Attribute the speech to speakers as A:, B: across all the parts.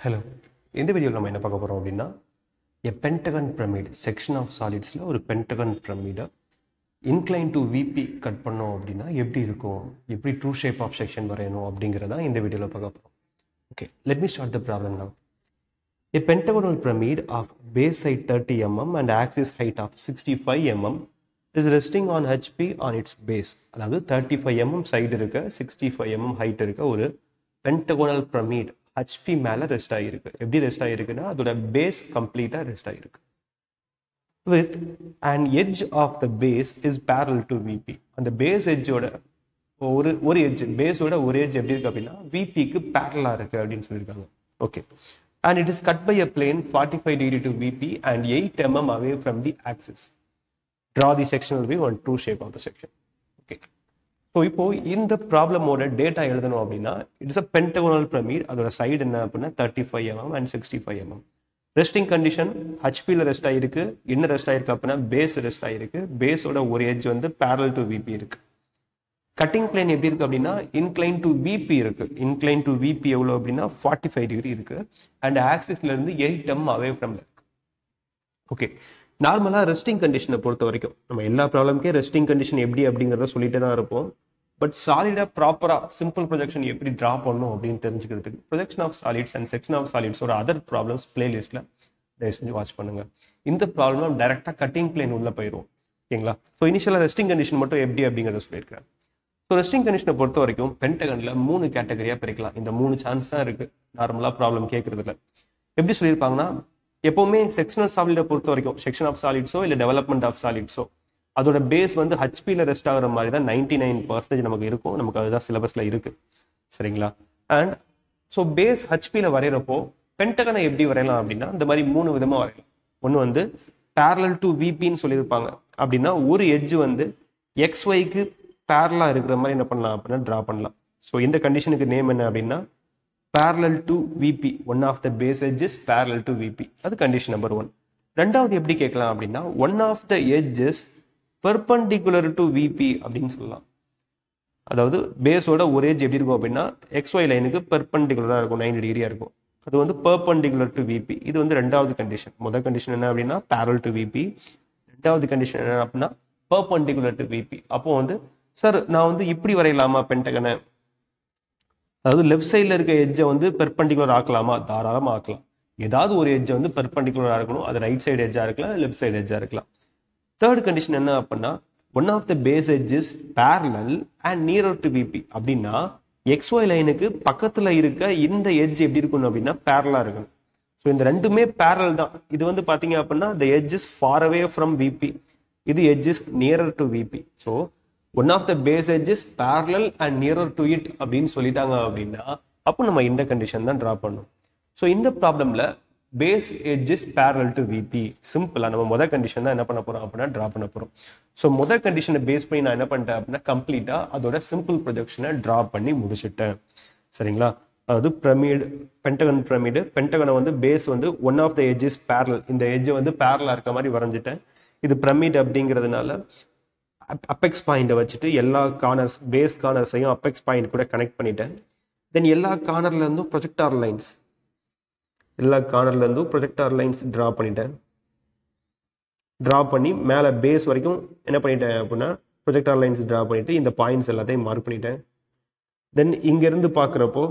A: Hello, இந்த வீடியோவில் நம்ம என்ன பார்க்க போகிறோம் அப்படின்னா a pentagon pyramid section of solidsல ஒரு pentagon pyramid incline to VP cut பண்ணோம் அப்படின்னா எப்படி இருக்கும், எப்படி ட்ரூ ஷேப் ஆஃப் செக்ஷன் வரையணும் அப்படிங்கிறத இந்த வீடியோவில் பார்க்க போகிறோம். Okay, let me start the problem now. A pentagonal pyramid of base height 30 mm and axis height of 65 mm is resting on HP on its base. அதாவது 35 mm சைடு இருக்க 65 mm height இருக்க ஒரு pentagonal pyramid HP மேல rest ஆகிருக்கு. எப்படி rest ஆகிருக்குன்னா அதோட base கம்ப்ளீட்டாக rest ஆகிருக்கு. With an edge of the base is parallel to VP. அந்த பேஸ் எட்ஜோட ஒரு எட்ஜ், பேஸோட ஒரு எட்ஜ் எப்படி இருக்கு அப்படின்னா VPக்கு பேரலா இருக்கு அப்படின்னு சொல்லியிருக்காங்க. Okay, and it is cut by a plane 45 degree to VP and 8 mm away from the axis. Draw the sectional view and true shape of the section. Okay. So இப்போ இந்த ப்ராப்ளமோட டேட்டா எழுதணும் அப்படின்னா இட்ஸ் அ பென்டகோனல் பிரமிட். அதோட side என்ன அப்படின்னா 35 mm and 65 mm. Resting condition ஹெச்பியில் rest ஆகிருக்கு. என்ன ரெஸ்ட் ஆகிருக்கு அப்படின்னா பேஸ் ரெஸ்ட் ஆகிருக்கு. பேஸோட ஒரு எட்ஜ் வந்து பேரல் டு விபி இருக்கு. கட்டிங் பிளேன் எப்படி இருக்கு அப்படின்னா இன்க்ளைன் டு விபி இருக்கு. இன்க்ளைன் டு விபி எவ்வளோ அப்படின்னா 45 டிகிரி இருக்கு. அண்ட் ஆக்சிஸ்ல இருந்து 8 mm அவே ஃப்ரம் இருக்கு. ஓகே, நார்மலாக ரெஸ்டிங் கண்டிஷனை பொறுத்த வரைக்கும் நம்ம எல்லா ப்ராப்ளம்க்கே ரெஸ்டிங் கண்டிஷன் எப்படி அப்படிங்கிறத சொல்லிட்டு தான் இருப்போம். பட் சாலிடாக ப்ராப்பராக சிம்பிள் ப்ரொஜெக்ஷன் எப்படி ட்ரா பண்ணணும் அப்படின்னு தெரிஞ்சுக்கிறதுக்கு projection of solids and section of சாலிட்ஸோட அதர் ப்ராப்ளம்ஸ் பிளேலிஸ்ட்டில் தயவு செஞ்சு வாட்ச் பண்ணுங்க. இந்த ப்ராப்ளம் டைரெக்டாக கட்டிங் பிளேன் உள்ள போயிடும். ஓகேங்களா? ஸோ இனிஷியலாக ரெஸ்டிங் கண்டிஷன் மட்டும் எப்படி அப்படிங்கிறத சொல்லியிருக்கேன். ஸோ ரெஸ்டிங் கண்டிஷனை பொறுத்த வரைக்கும் பென்டகனில் 3 கேட்டகரியாக பிரிக்கலாம். இந்த 3 சான்ஸ் தான் இருக்குது நார்மலாக ப்ராப்ளம் கேட்கறதுல. எப்படி சொல்லியிருப்பாங்கன்னா எப்பவுமே செக்ஷனல் சாலிடை பொறுத்த வரைக்கும் செக்ஷன் ஆஃப் சாலிட்ஸோ இல்லை டெவலப்மெண்ட் ஆஃப் சாலிட்ஸோ அதோட பேஸ் வந்து ஹெச்பியில் ரெஸ்ட் ஆகிற மாதிரி தான் 99% நமக்கு இருக்கும். நமக்கு அதுதான் சிலபஸில் இருக்கு. சரிங்களா? அண்ட் ஸோ பேஸ் ஹெச்பியில் வரைகிறப்போ பென்டகனை எப்படி வரையலாம் அப்படின்னா இந்த மாதிரி 3 விதமாக வரையலாம். ஒன்று வந்து பேரலல் டு விபின்னு சொல்லியிருப்பாங்க. அப்படின்னா ஒரு எட்ஜ் வந்து XYக்கு பேரலாக இருக்கிற மாதிரி என்ன பண்ணலாம் அப்படின்னா ட்ரா பண்ணலாம். ஸோ இந்த கண்டிஷனுக்கு நேம் என்ன அப்படின்னா parallel to VP. One of the base edges parallel to VP. அது condition number 1. ரெண்டாவது எப்படி கேட்கலாம் அப்படின்னா one of the edges perpendicular to VP அப்படின்னு சொல்லலாம். அதாவது பேஸோட ஒரு எட்ஜ் எப்படி இருக்கும் அப்படின்னா XY லைனுக்கு பெர்பெண்டிகுலராக இருக்கும், 90 டிகிரியா இருக்கும். அது வந்து perpendicular to VP. இது வந்து ரெண்டாவது கண்டிஷன். முதல் கண்டிஷன் என்ன அப்படின்னா parallel to VP. ரெண்டாவது கண்டிஷன் என்ன அப்படின்னா perpendicular to VP. அப்போ வந்து சார் நான் வந்து இப்படி வரையலாமா பென்டகனை, அதாவது லெஃப்ட் சைடில் இருக்க எட்ஜை வந்து பெர்பெண்டிகுலர் ஆக்கலாமா? தாராளமாக ஆக்கலாம். ஏதாவது ஒரு எட்ஜை வந்து பெர்பெண்டிகுலராக இருக்கணும். அது ரைட் சைடு எட்ஜாக இருக்கலாம், லெஃப்ட் சைடு எட்ஜாக இருக்கலாம். தேர்ட் கண்டிஷன் என்ன அப்படின்னா one of the base edges parallel and nearer to VP. அப்படின்னா XY லைனுக்கு பக்கத்தில் இருக்க இந்த எட்ஜ் எப்படி இருக்கணும் அப்படின்னா பேரலாக இருக்கணும். ஸோ இந்த ரெண்டுமே பேரல் தான். இது வந்து பார்த்தீங்க அப்படின்னா the edge is far away from VP. இது edge is nearer to VP. So one of the base edges parallel and nearer to it அப்படின்னு சொல்லிட்டாங்க அப்படின்னா அப்போ நம்ம இந்த கண்டிஷன் தான் ட்ரா பண்ணணும். ஸோ இந்த ப்ராப்ளம்ல base edges parallel to VP சிம்பிளா நம்ம முதல் கண்டிஷன் தான் என்ன பண்ண போறோம் அப்படின்னா ட்ரா பண்ண போறோம். ஸோ முதல் கண்டிஷனை பேஸ் பண்ணி நான் என்ன பண்ணிட்டேன் அப்படின்னா கம்ப்ளீட்டா அதோட சிம்பிள் ப்ரொஜெக்ஷனை ட்ரா பண்ணி முடிச்சுட்டேன். சரிங்களா? அதாவது பிரமிட், பென்டகன் பிரமிடு, பென்டகனை வந்து பேஸ் வந்து one of the edges parallel, இந்த எட்ஜை வந்து பேரலா இருக்க மாதிரி வரைஞ்சிட்டேன். இது பிரமிட் அப்படிங்கிறதுனால அப்பெக்ஸ் பாயிண்டை வச்சுட்டு எல்லா கார்னர்ஸ், பேஸ் கார்னர்ஸையும் அப்பெக்ஸ் பாயிண்ட் கூட கனெக்ட் பண்ணிட்டேன். தென் எல்லா கார்னர்ல இருந்தும் ப்ரொஜெக்டார் லைன்ஸ், எல்லா கார்னர்ல இருந்தும் ப்ரொஜெக்டார் லைன்ஸ் ட்ரா பண்ணிட்டேன். ட்ரா பண்ணி மேலே பேஸ் வரைக்கும் என்ன பண்ணிட்டேன் அப்படின்னா ப்ரொஜெக்டார் லைன்ஸ் ட்ரா பண்ணிட்டு இந்த பாயிண்ட்ஸ் எல்லாத்தையும் மார்க் பண்ணிட்டேன். தென் இங்கிருந்து பார்க்குறப்போ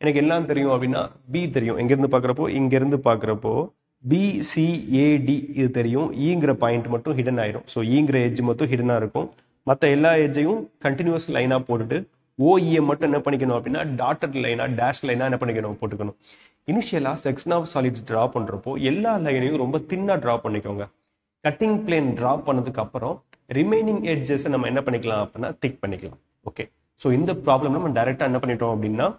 A: எனக்கு எல்லாம் தெரியும் அப்படின்னா பி தெரியும். எங்கேருந்து பார்க்குறப்போ இங்கேருந்து பார்க்குறப்போ BCAD இது தெரியும். ஈங்கிற பாயிண்ட் மட்டும் ஹிடன் ஆயிரும். ஸோ ஈங்கிற எட்ஜ் மட்டும் ஹிடனாக இருக்கும். மற்ற எல்லா எட்ஜையும் கண்டினியூஸ் லைனாக போட்டுட்டு OEM மட்டும் என்ன பண்ணிக்கணும் அப்படின்னா டாட்டட் லைனாக டேஷ் லைனாக என்ன பண்ணிக்கணும் போட்டுக்கணும். இனிஷியலாக செக்ஷன் ஆஃப் சாலிட்ஸ் ட்ரா பண்ணுறப்போ எல்லா லைனையும் ரொம்ப தின்னாக ட்ரா பண்ணிக்கோங்க. கட்டிங் பிளேன் ட்ரா பண்ணதுக்கு அப்புறம் ரிமைனிங் எட்ஜஸை நம்ம என்ன பண்ணிக்கலாம் அப்படின்னா திக் பண்ணிக்கலாம். ஓகே, ஸோ இந்த ப்ராப்ளம் நம்ம டைரெக்டாக என்ன பண்ணிட்டோம் அப்படின்னா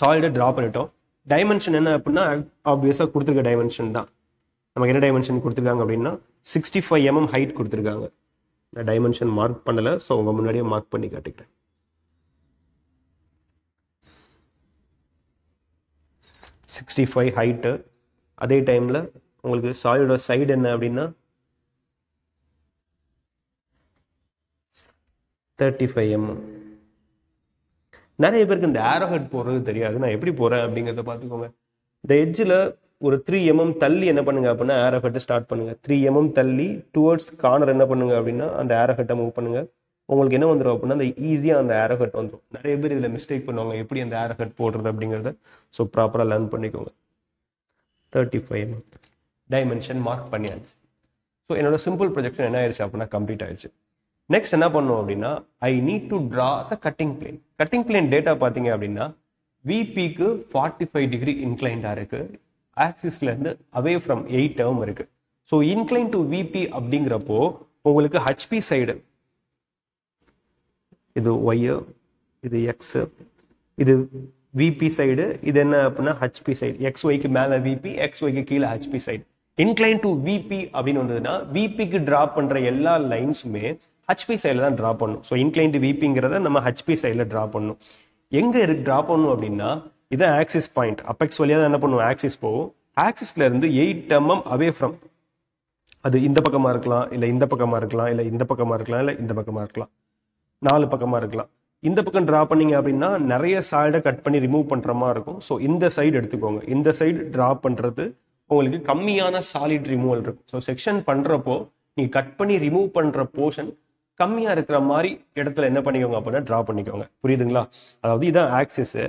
A: சாலிடை ட்ரா பண்ணிட்டோம். டைமென்ஷன் என்ன அப்படின்னா ஆப்வியஸாக கொடுத்துருக்க டைமென்ஷன் தான். நமக்கு என்ன டைமென்ஷன் கொடுத்துருக்காங்க அப்படின்னா 65 mm ஹைட் கொடுத்துருக்காங்க. நான் டைமென்ஷன் மார்க் பண்ணலை, ஸோ உங்க முன்னாடியே மார்க் பண்ணி காட்டிக்கிறேன். 65 ஹைட்டு. அதே டைமில் உங்களுக்கு சாலிடோட சைடு என்ன அப்படின்னா 35 mm. நிறைய பேருக்கு இந்த ஏரோ ஹெட் போடுறது தெரியாது. நான் எப்படி போறேன் அப்படிங்கிறத பார்த்துக்கோங்க. இந்த எட்ஜில் ஒரு 3 mm தள்ளி என்ன பண்ணுங்க அப்படின்னா ஏரோ ஹெட்டை ஸ்டார்ட் பண்ணுங்க. 3 mm தள்ளி டுவர்ட்ஸ் கார்னர் என்ன பண்ணுங்க அப்படின்னா அந்த ஏரோ ஹெட்டை மூவ் பண்ணுங்க. உங்களுக்கு என்ன வந்துடும் அப்படின்னா அந்த ஈஸியாக அந்த ஏரோ ஹெட் வந்துடும். நிறைய பேர் இதில் மிஸ்டேக் பண்ணுவாங்க எப்படி அந்த ஏரோ ஹெட் போடுறது அப்படிங்கிறத. ஸோ ப்ராப்பராக லேர்ன் பண்ணிக்கோங்க. 35 mm டைமென்ஷன் மார்க் பண்ணியாச்சு. ஸோ என்னோட சிம்பிள் ப்ரொஜெக்ஷன் என்ன ஆயிடுச்சு அப்படின்னா கம்ப்ளீட் ஆயிடுச்சு. நெக்ஸ்ட் என்ன பண்ணுவோம் அப்படின்னா I need to draw the cutting plane. Cutting plane data பார்த்தீங்க அப்படின்னா விபிக்கு 45 டிகிரி இன்க்ளைண்டா இருக்கு. ஆக்சிஸ்ல இருந்து அவே ஃப்ரம் 8 டேர்ம் இருக்கு. ஸோ இன்க்ளைன் டு விபி அப்படிங்கிறப்போ உங்களுக்கு ஹெச்பி சைடு இது ஒய், இது எக்ஸ், இது விபி சைடு, இது என்ன அப்படின்னா ஹெச்பி சைடு. எக்ஸ் ஒய்க்கு மேலே விபி, எக்ஸ் ஒய்க்கு கீழே HP side. Incline to VP அப்படின்னு வந்ததுன்னா விபிக்கு டிரா பண்ற எல்லா லைன்ஸுமே ஹெச்பி சைடில் தான் டிரா பண்ணும். ஸோ இன்க்ளைன் டு விபிங்கிறத நம்ம ஹெச்பி சைடில் டிரா பண்ணும். எங்க டிரா பண்ணும் அப்படின்னா இதான் ஆக்சிஸ் பாயிண்ட். அப்பெக்ஸ் வழியாக தான் என்ன பண்ணும் ஆக்சிஸ் போகும். ஆக்சிஸ்ல இருந்து 8 mm அவே ஃப்ரம், அது இந்த பக்கமா இருக்கலாம், இல்லை இந்த பக்கமா இருக்கலாம், இல்லை இந்த பக்கமா இருக்கலாம், இல்லை இந்த பக்கமா இருக்கலாம், 4 பக்கமா இருக்கலாம். இந்த பக்கம் டிரா பண்ணீங்க அப்படின்னா நிறைய சைடை கட் பண்ணி ரிமூவ் பண்ற மாதிரி இருக்கும். ஸோ இந்த சைடு எடுத்துக்கோங்க. இந்த சைடு டிரா பண்றது உங்களுக்கு கம்மியான சாலிட் ரிமூவல் இருக்கும். ஸோ செக்ஷன் பண்றப்போ நீங்க கட் பண்ணி ரிமூவ் பண்ற போர்ஷன் கம்மியா இருக்கிற மாதிரி இடத்துல என்ன பண்ணிக்கோங்க அப்படின்னா டிரா பண்ணிக்கோங்க. புரியுதுங்களா? அதாவது இதான் ஆக்சிஸ்.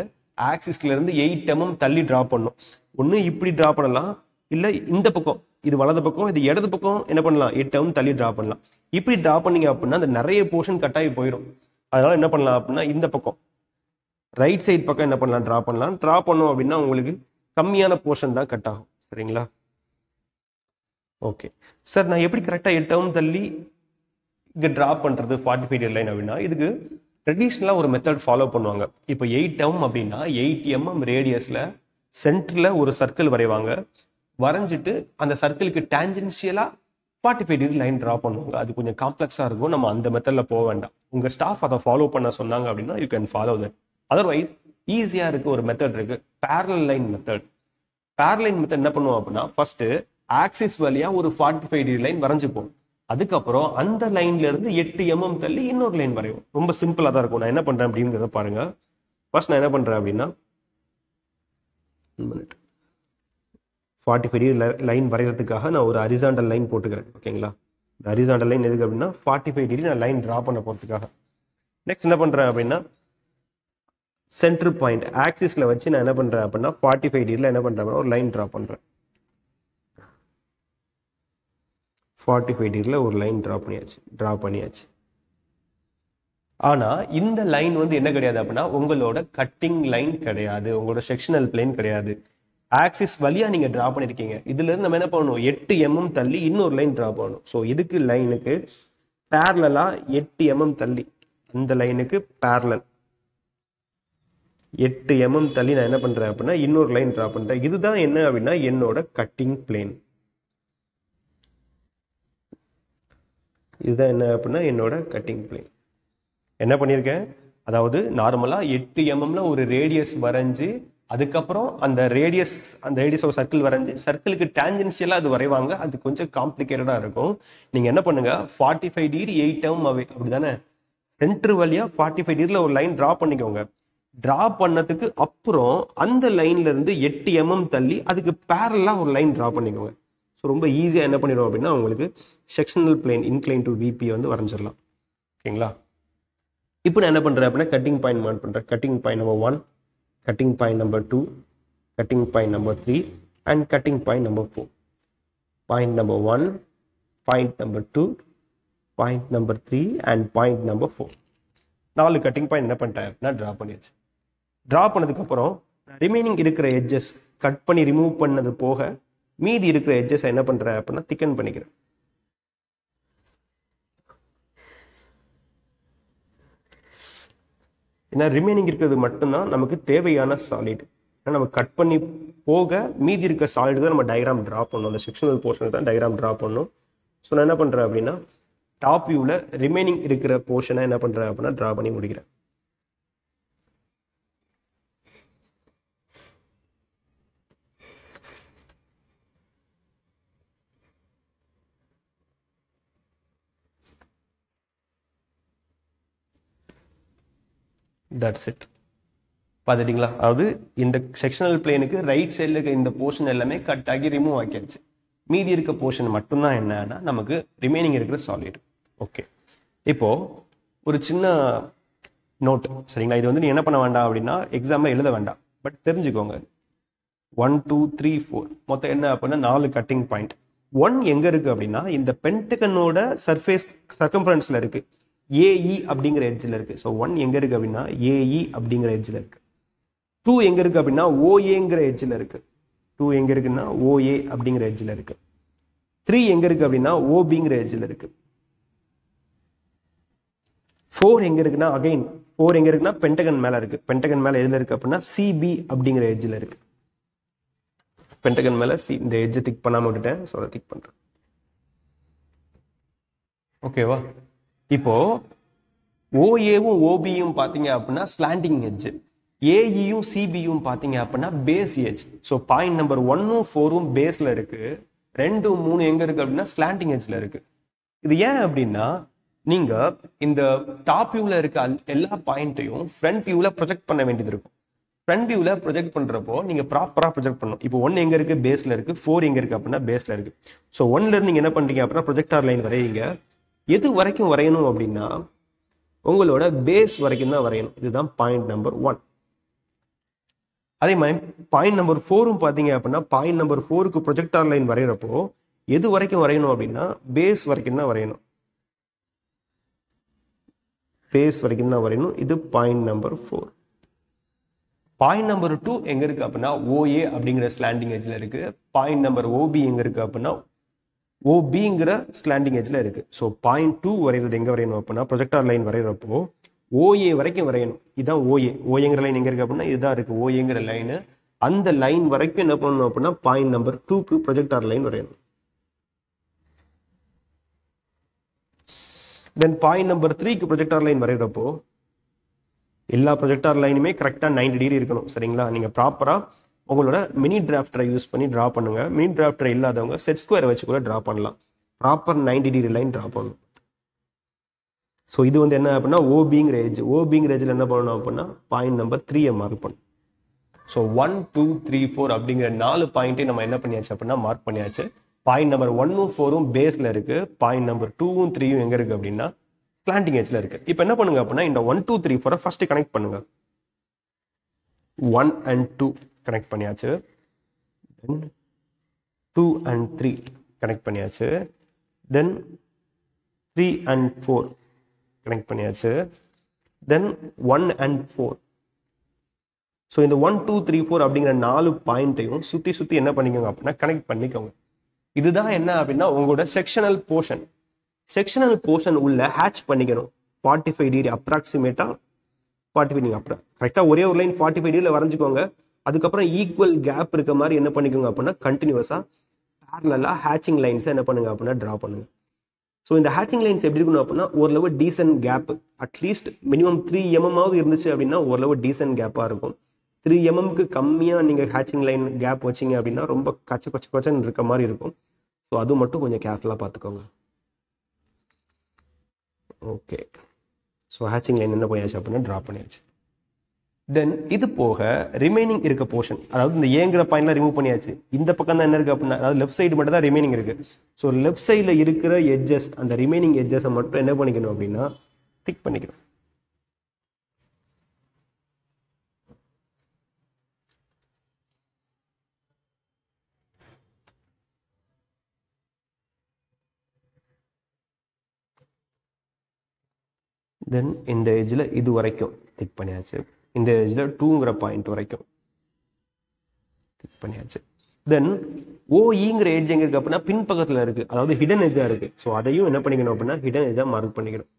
A: ஆக்சிஸ்ல இருந்து 8 mm தள்ளி டிரா பண்ணும். ஒன்று இப்படி டிரா பண்ணலாம், இல்லை இந்த பக்கம், இது வலது பக்கம், இது இடது பக்கம் என்ன பண்ணலாம் 8 mm தள்ளி டிரா பண்ணலாம். இப்படி டிரா பண்ணீங்க அப்படின்னா அந்த நிறைய போர்ஷன் கட் ஆகி போயிடும். அதனால என்ன பண்ணலாம் அப்படின்னா இந்த பக்கம் ரைட் சைட் பக்கம் என்ன பண்ணலாம் டிரா பண்ணலாம். டிரா பண்ணோம் அப்படின்னா உங்களுக்கு கம்மியான போர்ஷன் தான் கட் ஆகும். சரிங்களா? ஓகே சார், நான் எப்படி கரெக்டாக 8 mm தள்ளி இங்கே டிரா பண்ணுறது 45 டிகிரி லைன் அப்படின்னா இதுக்கு ட்ரெடிஷ்னலாக ஒரு மெத்தட் ஃபாலோ பண்ணுவாங்க. இப்போ 8 mm அப்படின்னா 8 mm ரேடியஸில் சென்டரில் ஒரு சர்க்கிள் வரைவாங்க. வரைஞ்சிட்டு அந்த சர்க்கிளுக்கு டேஞ்சென்ஷியலாக 45 டிகிரி லைன் டிரா பண்ணுவாங்க. அது கொஞ்சம் காம்ப்ளெக்ஸாக இருக்கும். நம்ம அந்த மெத்தடில் போக வேண்டாம். உங்கள் ஸ்டாஃப் அதை ஃபாலோ பண்ண சொன்னாங்க அப்படின்னா you can follow that. Otherwise ஈஸியாக இருக்க ஒரு மெத்தட் இருக்கு, parallel line method. Parallel line method என்ன பண்ணுவோம் அப்படின்னா ஃபர்ஸ்ட் ஆக்சிஸ் வழியா ஒரு 45 டிகிரி லைன் வரைஞ்சுப்போம். அதுக்கப்புறம் அந்த லைன்ல இருந்து 8 mm தள்ளி இன்னொரு லைன் வரையும். ரொம்ப சிம்பிளா தான் இருக்கும். நான் என்ன பண்றேன் அப்படிங்கிறத பாருங்க. ஃபர்ஸ்ட் நான் என்ன பண்றேன் அப்படின்னா 45 டிகிரி லைன் வரைகிறதுக்காக நான் ஒரு ஹரிசாண்டல் லைன் போட்டுக்கிறேன். ஓகேங்களா? இந்த ஹரிசாண்டல் லைன் எதுக்கு அப்படின்னா 45 டிகிரி நான் லைன் டிரா பண்ண போறதுக்காக. நெக்ஸ்ட் என்ன பண்றேன் அப்படின்னா சென்டர் பாயிண்ட் ஆக்சிஸ்ல வச்சு நான் என்ன பண்றேன் அப்படின்னா 45 டிகிரில என்ன பண்றேன் ஒரு லைன் டிரா பண்றேன். 45 டிகிரில ஒரு லைன் டிரா பண்ணியாச்சு. ஆனா இந்த லைன் வந்து என்ன கிடையாது அப்படின்னா உங்களோட கட்டிங் லைன் கிடையாது, உங்களோட செக்ஷனல் பிளேன் கிடையாது. ஆக்சிஸ் வழியா நீங்க டிரா பண்ணிருக்கீங்க. இதுல இருந்து நம்ம என்ன பண்ணணும் 8 mm தள்ளி இன்னொரு லைன் டிரா பண்ணணும். ஸோ இதுக்கு லைனுக்கு பேரலா 8 mm தள்ளி இந்த லைனுக்கு பேரலல் 8 mm தள்ளி நான் என்ன பண்றேன் அப்படின்னா இன்னொரு லைன் டிரா பண்றேன். இதுதான் என்ன அப்படின்னா என்னோட கட்டிங் பிளேன். இதுதான் என்ன அப்படின்னா என்னோட கட்டிங் பிளேன். என்ன பண்ணியிருக்கேன், அதாவது நார்மலா 8 mm ஒரு ரேடியஸ் வரைஞ்சு அதுக்கப்புறம் அந்த ரேடியஸ் ஒரு சர்க்கிள் வரைஞ்சு சர்க்கிளுக்கு டேஞ்சென்ஷியலா அது வரைவாங்க. அது கொஞ்சம் காம்ப்ளிகேட்டடா இருக்கும். நீங்க என்ன பண்ணுங்க 45 டிகிரி 8 mm அவே அப்படிதானே சென்டர் வழியா 45 டிகிரில ஒரு லைன் டிரா பண்ணிக்கோங்க. டிரா பண்ணதுக்கு அப்புறம் அந்த லைன்ல இருந்து 8 mm தள்ளி அதுக்கு பேரலா ஒரு லைன் டிரா பண்ணிக்கோங்க. ஸோ ரொம்ப ஈஸியா என்ன பண்ணிடும் அப்படின்னா உங்களுக்கு sectional plane incline to VP வந்து வரைஞ்சிடலாம். ஓகேங்களா? இப்போ நான் என்ன பண்றேன் அப்படின்னா கட்டிங் பாயிண்ட் மார்க் பண்றேன். Cutting point number 1, cutting point number 2, cutting point number 3 and cutting point number 4. Point number 1, point number 2, point number 3 and point number 4. 4 cutting point என்ன பண்ணிட்டேன் அப்படின்னா டிரா பண்ணியாச்சு. டிரா பண்ணதுக்கு அப்புறம் ரிமைனிங் இருக்கிற எட்ஜஸ் கட் பண்ணி remove பண்ணது போக மீதி இருக்கிற எட்ஜஸ் என்ன பண்றேன் அப்படின்னா திக்கன் பண்ணிக்கிறேன். ஏன்னா ரிமைனிங் இருக்கிறது மட்டும்தான் நமக்கு தேவையான சாலிட். ஏன்னா நம்ம கட் பண்ணி போக மீதி இருக்க சாலிட் தான் நம்ம டயக்ராம் டிரா பண்ணணும். அந்த செக்ஷனல் போர்ஷனுக்கு தான் டயக்ராம் டிரா பண்ணணும். ஸோ நான் என்ன பண்ணுறேன் அப்படின்னா டாப் வியூவில் ரிமைனிங் இருக்கிற போர்ஷனை என்ன பண்ணுறேன் அப்படின்னா டிரா பண்ணி முடிக்கிறேன். That's it. பார்த்துட்டிங்களா? அதாவது இந்த செக்ஷனல் பிளேனுக்கு ரைட் சைடில் இருக்க இந்த போர்ஷன் எல்லாமே கட் ஆகி ரிமூவ் ஆக்கியாச்சு. மீதி இருக்க போர்ஷன் மட்டும்தான் என்னன்னா நமக்கு ரிமைனிங் இருக்கிற சாலிட். ஓகே, இப்போ ஒரு சின்ன நோட் சரிங்களா? இது வந்து நீ என்ன பண்ண வேண்டாம் அப்படின்னா எக்ஸாமில் எழுத வேண்டாம், பட் தெரிஞ்சுக்கோங்க. 1 2 3 4 மொத்தம் என்ன அப்படின்னா 4 கட்டிங் பாயிண்ட். 1 எங்க இருக்கு அப்படின்னா இந்த பென்டகனோட சர்ஃபேஸ் சர்க்கம்ஃபரன்ஸ்ல இருக்கு, ஏஇ அப்படிங்கிற எட்ஜில் இருக்கு. ஸோ 1 எங்க இருக்கு அப்படின்னா ஏஇ அப்படிங்கிற எட்ஜில் இருக்கு. 2 எங்க இருக்கு அப்படின்னா ஓஏங்கிற எட்ஜில் இருக்கு. 2 எங்க இருக்குன்னா ஓஏ அப்படிங்கிற எட்ஜில் இருக்கு. 3 எங்க இருக்கு அப்படின்னா ஓபிங்கிற எட்ஜில் இருக்கு. 4 எங்க இருக்குன்னா அகைன் 4 எங்க இருக்குன்னா பென்டகன் மேல இருக்கு. பென்டகன் மேல எதுல இருக்கு அப்படின்னா சிபி அப்படிங்கிற எட்ஜில் இருக்கு. பென்டகன் மேல சி, இந்த எட்ஜை திக் பண்ணாம விட்டுட்டேன், ஸோ அதை திக் பண்றேன். ஓகேவா? இப்போ ஓஏவும் ஓபியும் பாத்தீங்க அப்படின்னா ஸ்லாண்டிங் எட்ஜ், ஏஇயும் சிபியும் பாத்தீங்க அப்படின்னா base edge. So point number 1ம் 4ம் பேஸ்ல இருக்கு, 2 3 எங்க இருக்கு அப்படின்னா ஸ்லாண்டிங் எட்ஜ்ல இருக்கு. இது ஏன் அப்படின்னா நீங்க இந்த டாப் வியூல இருக்க எல்லா பாயிண்ட்டையும் ஃப்ரண்ட் வியூல ப்ரொஜெக்ட் பண்ண வேண்டியது இருக்கும். ஃப்ரண்ட் வியூல ப்ரொஜெக்ட் பண்றப்போ நீங்க ப்ராப்பரா ப்ரொஜெக்ட் பண்ணணும். இப்போ 1 எங்க இருக்கு பேஸ்ல இருக்கு, 4 எங்க இருக்கு அப்படின்னா பேஸ்ல இருக்கு. ஸோ 1ல இருந்து நீங்க என்ன பண்றீங்க அப்படின்னா ப்ரொஜெக்டார் லைன் வரையீங்க. எது வரைக்கும் வரையணும் அப்படின்னா உங்களோட பேஸ் வரைக்கும் தான் வரையணும். இதுதான் பாயிண்ட் நம்பர் 1. அதே மாதிரி பாயிண்ட் நம்பர் 4ம் பாத்தீங்க அப்படின்னா பாயிண்ட் நம்பர் 4க்கு ப்ரொஜெக்டார் லைன் வரைகிறப்போ எது வரைக்கும் வரையணும் அப்படின்னா பேஸ் வரைக்கும் தான் வரையணும். பேஸ் வரைக்கும் தான் வரையணும். இது பாயிண்ட் நம்பர் 4. பாயிண்ட் நம்பர் 2 எங்க இருக்கு அப்படின்னா ஓஏ அப்படிங்கிற ஸ்லாண்டிங் எட்ஜ்ல இருக்கு. பாயிண்ட் நம்பர் ஓபி எங்க இருக்கு அப்படின்னா ஓபிங்கிற ஸ்லாண்டிங் எட்ஜ்ல இருக்கு. ஸோ பாயிண்ட் 2 வரைகிறது எங்க வரையணும் அப்படின்னா ப்ரொஜெக்டார் லைன் வரைகிறப்போ ஓஏ வரைக்கும் வரையணும். இதுதான் ஓஏ. ஓஏங்கிற லைன் எங்க இருக்கு அப்படின்னா இதுதான் இருக்கு ஓஏங்கிற லைன். அந்த லைன் வரைக்கும் என்ன பண்ணணும் அப்படின்னா பாயிண்ட் நம்பர் 2க்கு ப்ரொஜெக்டார் லைன் வரையணும். தென் பாயிண்ட் நம்பர் 3க்கு ப்ரொஜெக்டார் லைன் வரைகிறப்போ எல்லா ப்ரொஜெக்டார் லைனுமே கரெக்டாக 90 டிகிரி இருக்கணும். சரிங்களா? நீங்கள் ப்ராப்பராக உங்களோட மினி டிராஃப்டரை யூஸ் பண்ணி ட்ரா பண்ணுங்க. மினி டிராஃப்டர் இல்லாதவங்க செட் ஸ்கொயர் வச்சு கூட ட்ரா பண்ணலாம். ப்ராப்பர் 90 டிகிரி லைன் ட்ரா பண்ணணும். ஸோ இது வந்து என்ன அப்படின்னா ஓபிங்கிற ஏஜ். ஓபிங்கிற ஏஜில் என்ன பண்ணணும் அப்படின்னா பாயிண்ட் நம்பர் 3யை மார்க் பண்ணணும். ஸோ 1 2 3 4 அப்படிங்கிற 4 பாயிண்ட்டே நம்ம என்ன பண்ணியாச்சு அப்படின்னா மார்க் பண்ணியாச்சு. பாயிண்ட் நம்பர் 1ம் 4ம் பேஸ்ல இருக்கு. பாயிண்ட் நம்பர் 2ம் 3ம் எங்க இருக்கு அப்படின்னா ஸ்லாண்டிங் எட்ஜ்ல இருக்கு. இப்போ என்ன பண்ணுங்க அப்படின்னா இந்த 1 2 3 4 ஃபர்ஸ்ட் கனெக்ட் பண்ணுங்க. 1 and 2 கனெக்ட் பண்ணியாச்சு. தென் 2 and 3 கனெக்ட் பண்ணியாச்சு. தென் 3 and 4 கனெக்ட் பண்ணியாச்சு. தென் 1 and 4. ஸோ இந்த 1 2 3 4 அப்படிங்கிற 4 பாயிண்ட்டையும் சுத்தி சுத்தி என்ன பண்ணிக்கோங்க அப்படின்னா கனெக்ட் பண்ணிக்கோங்க. இதுதான் என்ன அப்படின்னா உங்களோட செக்ஷனல் போர்ஷன். செக்ஷனல் போர்ஷன் உள்ள ஹேட்ச் பண்ணிக்கணும். 45 டிகிரி அப்ராக்சிமேட்டா 45 டிகிரி கரெக்டாக ஒரே ஒரு லைன் 45 டிகிரியில் வரைஞ்சிக்கோங்க. அதுக்கப்புறம் ஈக்குவல் கேப் இருக்க மாதிரி என்ன பண்ணிக்கோங்க அப்படின்னா கண்டினியூஸாக பேரலா ஹேச்சிங் லைன்ஸை என்ன பண்ணுங்க அப்படின்னா ட்ரா பண்ணுங்க. ஸோ இந்த ஹேச்சிங் லைன்ஸ் எப்படி இருக்கணும் அப்படின்னா ஓரளவு decent gap, at least minimum 3 mm இருந்துச்சு அப்படின்னா ஓரளவு டீசென்ட் கேப்பாக இருக்கும். 3 mm கம்மியாக நீங்கள் ஹேச்சிங் லைன் கேப் வச்சிங்க அப்படின்னா ரொம்ப கொச்சன்னு இருக்க மாதிரி இருக்கும். ஸோ அது மட்டும் கொஞ்சம் கேர்ஃபுல்லாக பார்த்துக்கோங்க. ஓகே, ஸோ ஹேச்சிங் லைன் என்ன பண்ணியாச்சு அப்படின்னா ட்ரா பண்ணியாச்சு. தென் இது போக ரிமைனிங் இருக்க போர்ஷன், அதாவது இந்த ஏங்கிற பாயிண்ட்லாம் ரிமூவ் பண்ணியாச்சு. இந்த பக்கம் தான் என்ன இருக்கு அப்படின்னா அதாவது லெஃப்ட் சைடு மட்டும் தான் ரிமைனிங் இருக்கு. ஸோ லெஃப்ட் சைடில் இருக்கிற எட்ஜஸ், அந்த ரிமைனிங் எட்ஜஸை மட்டும் என்ன பண்ணிக்கணும் அப்படின்னா டிக் பண்ணிக்கணும். தென் இந்த எட்ஜில் இது வரைக்கும் டிக் பண்ணியாச்சு. இந்த எட்ஜில் 2ங்கிற பாயிண்ட் வரைக்கும் டிக் பண்ணியாச்சு. தென் ஓஇங்கிற எட்ஜ் எங்க இருக்கு அப்படின்னா பின்பக்கத்தில் இருக்கு, அதாவது ஹிடன் எட்ஜா இருக்கு. ஸோ அதையும் என்ன பண்ணிக்கணும் அப்படின்னா ஹிடன் எட்ஜா மார்க் பண்ணிக்கணும்.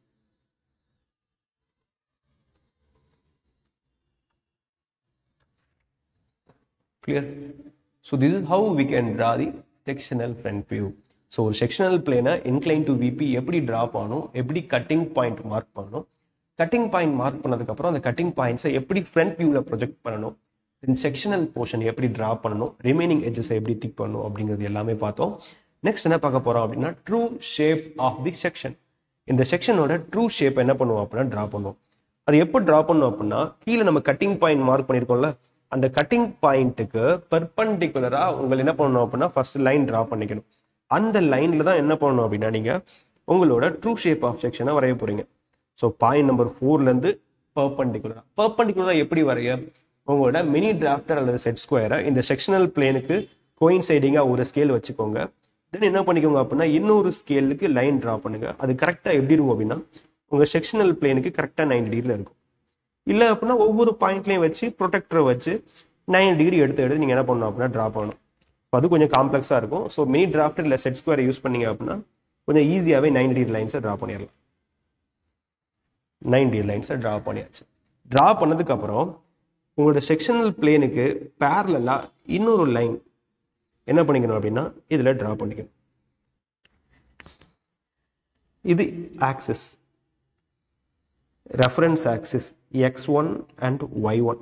A: Clear? So this is how we can draw the sectional front view. So ஒரு செக்ஷனல் பிளேனை இன்க்ளைன் டு விபி எப்படி ட்ரா பண்ணணும், எப்படி கட்டிங் பாயிண்ட் மார்க் பண்ணணும், கட்டிங் பாயிண்ட் மார்க் பண்ணதுக்கப்புறம் அந்த கட்டிங் பாயிண்ட்ஸை எப்படி ஃப்ரண்ட் வியூவில் ப்ரொஜெக்ட் பண்ணணும், தென் செக்ஷனல் போர்ஷன் எப்படி ட்ரா பண்ணணும், ரிமைனிங் எட்ஜஸை எப்படி திக் பண்ணணும் அப்படிங்கிறது எல்லாமே பார்த்தோம். நெக்ஸ்ட் என்ன பார்க்க போகிறோம் அப்படின்னா true shape of the section. இந்த செக்ஷனோட ட்ரூ ஷேப் என்ன பண்ணுவோம் அப்படின்னா ட்ரா பண்ணுவோம். அது எப்போ ட்ரா பண்ணோம் அப்படின்னா கீழே நம்ம கட்டிங் பாயிண்ட் மார்க் பண்ணியிருக்கோம்ல அந்த கட்டிங் பாயிண்ட்டுக்கு பெர்பெண்டிகுலரா உங்களுக்கு என்ன பண்ணணும் அப்படின்னா ஃபர்ஸ்ட் லைன் ட்ரா பண்ணிக்கணும். அந்த லைன்ல தான் என்ன பண்ணணும் அப்படின்னா நீங்க உங்களோட ட்ரூ ஷேப் ஆஃப் செக்ஷனை வரைய போறீங்க. ஸோ பாயிண்ட் நம்பர் 4லேருந்து பெர்பெண்டிகுலரா எப்படி வரைய உங்களோட மினி டிராஃப்டர் அல்லது செட் ஸ்கொயரை இந்த செக்ஷனல் பிளேனுக்கு கோயின்சைடிங்கா ஒரு ஸ்கேல் வச்சுக்கோங்க. தென் என்ன பண்ணிக்கோங்க அப்படின்னா இன்னொரு ஸ்கேலுக்கு லைன் ட்ரா பண்ணுங்க. அது கரெக்டாக எப்படி இருக்கும் அப்படின்னா உங்க செக்ஷனல் பிளேனுக்கு கரெக்டாக 90 டிகிரியில் இருக்கும். இல்லை அப்படின்னா ஒவ்வொரு பாயிண்ட்லையும் வச்சு ப்ரொடெக்டரை வச்சு 90 டிகிரி எடுத்து நீங்கள் என்ன பண்ணணும் அப்படின்னா ட்ரா பண்ணணும். அது கொஞ்சம் காம்ப்ளெக்ஸாக இருக்கும். ஸோ மினி டிராஃப்டர் இல்லை செட் ஸ்கொயரை யூஸ் பண்ணீங்க அப்படின்னா கொஞ்சம் ஈஸியாகவே 90 டிகிரி லைன்ஸை ட்ரா பண்ணிடலாம். 90 டிகிரி லைன்ஸை ட்ரா பண்ணியாச்சு. ட்ரா பண்ணதுக்கப்புறம் உங்களோட செக்ஷனல் பிளேனுக்கு பேரலா இன்னொரு லைன் என்ன பண்ணிக்கணும் அப்படின்னா இதில் ட்ரா பண்ணிக்கணும். இது axis, reference axis x1 and y1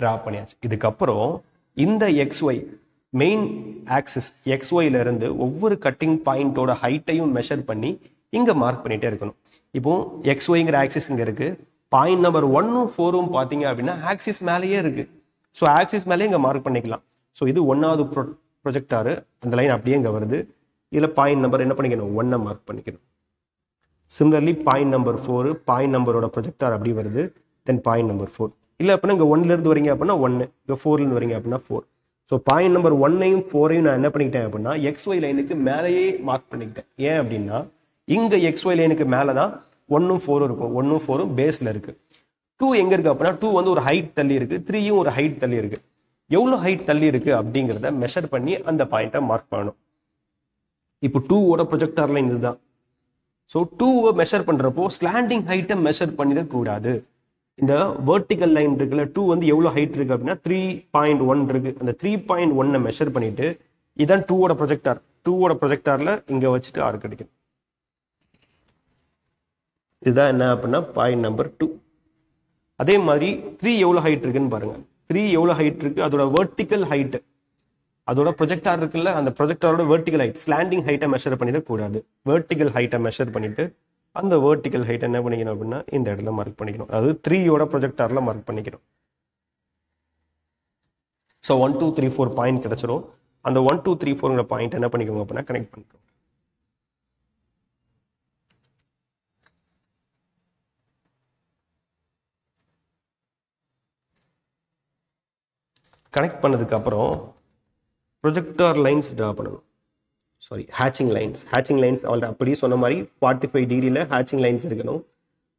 A: draw பண்ணியாச்சு. இதுக்கப்புறம் இந்த xy மெயின் ஆக்சிஸ் xyல இருந்து ஒவ்வொரு கட்டிங் பாயிண்டோட ஹைட்டையும் மெஷர் பண்ணி இங்க மார்க் பண்ணிட்டே இருக்கணும். இப்போ xyங்கிற ஆக்சிஸ் இங்க இருக்கு. பாயிண்ட் நம்பர் 1ம் 4ம் பார்த்தீங்க அப்படின்னா ஆக்சிஸ் மேலேயே இருக்கு. ஸோ ஆக்சிஸ் மேலேயே இங்கே மார்க் பண்ணிக்கலாம். ஸோ இது 1வது ப்ரொஜெக்டாரு, அந்த லைன் அப்படியே இங்கே வருது. இதில் பாயிண்ட் நம்பர் என்ன பண்ணிக்கணும் 1 மார்க் பண்ணிக்கணும். சிமிலர்லி பாயிண்ட் நம்பர் 4 பாயிண்ட் நம்பரோட ப்ரொஜெக்டார் அப்படி வருது. தென் பாயிண்ட் நம்பர் 4 இல்லை அப்படின்னா இங்கே 1லேருந்து வரீங்க அப்படின்னா 1, இங்கே 4லேருந்து வரீங்க அப்படின்னா 4. ஸோ பாயிண்ட் நம்பர் 1ஐயும் 4ஐயும் நான் என்ன பண்ணிக்கிட்டேன் அப்படின்னா XY லைனுக்கு மேலேயே மார்க் பண்ணிக்கிட்டேன். ஏன் அப்படின்னா இங்கே XY லைனுக்கு மேலே தான் 1ம் 4ம் இருக்கும். 1ம் 4ம் பேஸில் இருக்கு. 2 எங்கே இருக்கு அப்படின்னா 2 வந்து ஒரு ஹைட் தள்ளி இருக்கு, 3யும் ஒரு ஹைட் தள்ளி இருக்கு. எவ்வளோ ஹைட் தள்ளி இருக்கு அப்படிங்கிறத மெஷர் பண்ணி அந்த பாயிண்ட்டை மார்க் பண்ணணும். இப்போ 2ஓட ப்ரொஜெக்டார் லைன் இதுதான். ஸோ 2வை மெஷர் பண்ணுறப்போ ஸ்லாண்டிங் ஹைட்டை மெஷர் பண்ணிடக்கூடாது. இந்த வெர்டிக்கல் லைன் இருக்குல்ல 2 வந்து எவ்வளோ ஹைட் இருக்கு அப்படின்னா 3.1 இருக்கு. அந்த 3.1 மெஷர் பண்ணிட்டு இதான் 2ஓட ப்ரொஜெக்டார். 2ஓட ப்ரொஜெக்டார்ல இங்கே வச்சுட்டு ஆர்க் அடிக்கணும். இதுதான் என்ன அப்படின்னா பாயிண்ட் நம்பர் 2. அதே மாதிரி 3 எவ்வளோ ஹைட் இருக்குன்னு பாருங்க. 3 எவ்வளோ ஹைட் இருக்கு, அதோட வெர்டிக்கல் ஹைட், அதோட ப்ரொஜெக்டார் இருக்குல்ல அந்த ப்ரொஜெக்டாரோட வெர்டிக்கல் ஹைட் ஸ்லாண்டிங் ஹைட்டை மெஷர் பண்ணிடக்கூடாது. வெர்டிக்கல் ஹைட்டை மெஷர் பண்ணிட்டு அந்த வெர்டிக்கல் ஹைட் என்ன பண்ணிக்கணும் அப்படின்னா இந்த இடத்துல மார்க் பண்ணிக்கணும். அதாவது 3யோட ப்ரொஜெக்டார்ல மார்க் பண்ணிக்கணும். ஸோ 1 2 3 4 பாயிண்ட் கிடைச்சிரும். அந்த 1 2 3 4ங்கிற பாயிண்ட் என்ன பண்ணிக்கோங்க அப்படின்னா கனெக்ட் பண்ணிக்கோங்க. கனெக்ட் பண்ணதுக்கு அப்புறம் ப்ரொஜெக்டார் லைன்ஸ் ட்ரா பண்ணணும். Sorry, hatching lines. Hatching lines அவள்கிட்ட அப்படியே சொன்ன மாதிரி 45 டிகிரியில் ஹேச்சிங் லைன்ஸ் இருக்கணும்.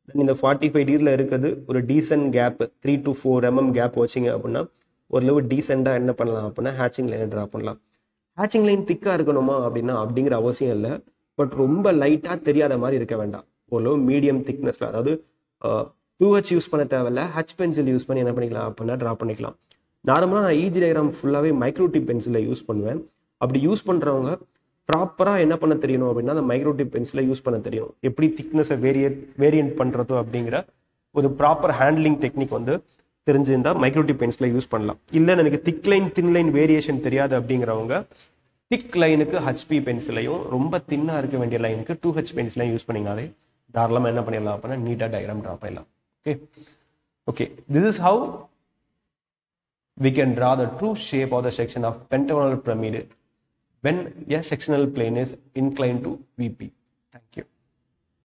A: தென் இந்த 45 டிகிரியில் இருக்கிறது ஒரு decent gap 3 to 4 mm gap வச்சிங்க அப்படின்னா ஓரளவு டீசெண்டாக என்ன பண்ணலாம் அப்படின்னா ஹேச்சிங் லைனை ட்ரா பண்ணலாம். ஹேச்சிங் லைன் திக்காக இருக்கணுமா அப்படின்னா அப்படிங்கிற அவசியம் இல்லை. பட் ரொம்ப லைட்டாக தெரியாத மாதிரி இருக்க வேண்டாம். ஓரளவு மீடியம் திக்னஸில், அதாவது 2H யூஸ் பண்ண தேவையில்ல, H பென்சில் யூஸ் பண்ணி என்ன பண்ணிக்கலாம் அப்படின்னா ட்ரா பண்ணிக்கலாம். நார்மலாக நான் ஈஜி டயக்ராம் ஃபுல்லாகவே மைக்ரோடிப் பென்சிலை யூஸ் பண்ணுவேன். அப்படி யூஸ் பண்ணுறவங்க ப்ராப்பராக என்ன பண்ண தெரியணும் அப்படின்னா அந்த மைக்ரோடிப் பென்சிலை யூஸ் பண்ண தெரியும். எப்படி திக்னஸை வேரியன்ட் பண்ணுறதோ அப்படிங்கிற ஒரு ப்ராப்பர் ஹேண்ட்லிங் டெக்னிக் வந்து தெரிஞ்சிருந்தால் மைக்ரோடிப் பென்சிலை யூஸ் பண்ணலாம். இல்லை எனக்கு thick line thin line variation தெரியாது அப்படிங்கிறவங்க திக் லைனுக்கு HP பென்சிலையும் ரொம்ப தின்னாக இருக்க வேண்டிய லைனுக்கு 2H பென்சிலையும் யூஸ் பண்ணிங்கனாலே தாராளமாக என்ன பண்ணிடலாம் அப்படின்னா நீட்டாக டயக்ராம் ட்ரா பண்ணலாம். Okay, this is how we can draw the true shape of the section of pentagonal pyramid when a sectional plane is inclined to VP. Thank you.